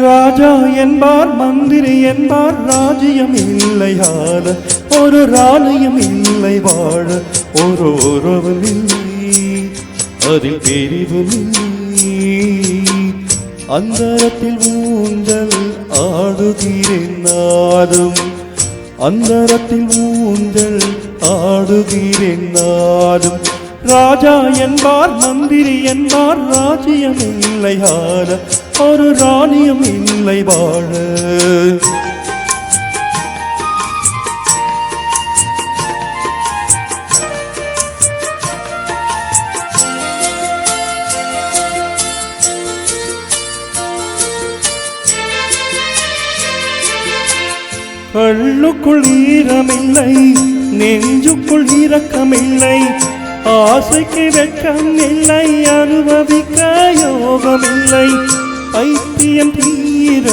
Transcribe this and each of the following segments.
ராஜா என்பார் மந்திரி என்பார் ராஜ்யம் இல்லை ஆள ஒரு ராணியம் இல்லை வாழ ஒரு உறவும் இல்லை அதில் பிரிவும் இல்லை அந்தரத்தில் ஊஞ்சல் ஆடுகிறேன் நாடும் அந்தரத்தில் ஊஞ்சல் ஆடுகிறேன் நாடும் ராஜா என்பார் மந்திரி என்பார் ராஜ்யம் இல்லை ஆள ஒரு ராணியம் இல்லை வாழ கள்ளுக்குள் ஈரமில்லை நெஞ்சுக்குள் இரக்கமில்லை ஆசைக்கு வெட்கம் இல்லை அனுபவிக்க யோகமில்லை வைத்தியம் தீர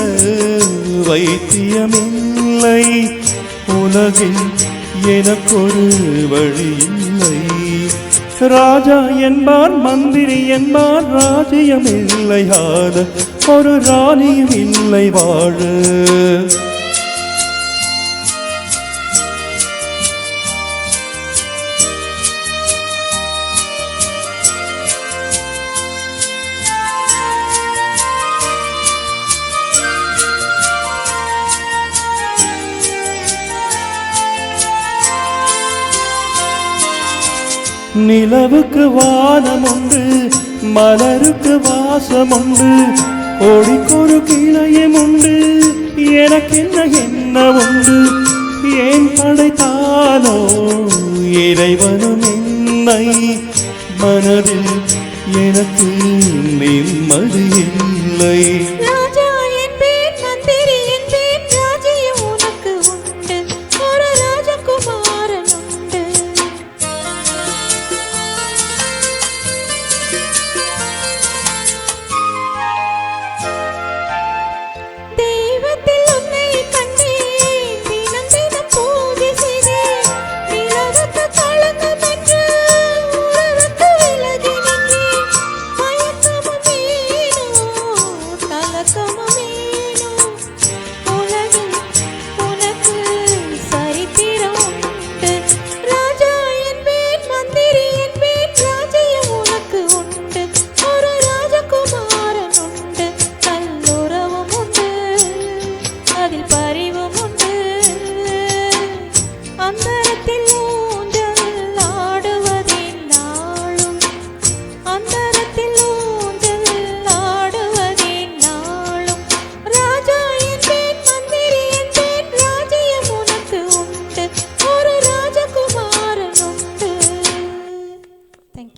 வைத்தியமில்லை உலகில் எனக்கொரு வழி இல்லை ராஜா என்பார் மந்திரி என்பார் ராஜ்யம் இல்லை ஆள ஒரு ராணியும் இல்லை வாழ நிலவுக்கு வானம் உண்டு மலருக்கு வாசம் உண்டு ஓடிக்கொரு கிளையும் உண்டு எனக்கு என்ன உண்டு ஏன் படைத்தானோ இறைவனும் என்னை மனதில் எனக்கு நிம்மதி இல்லை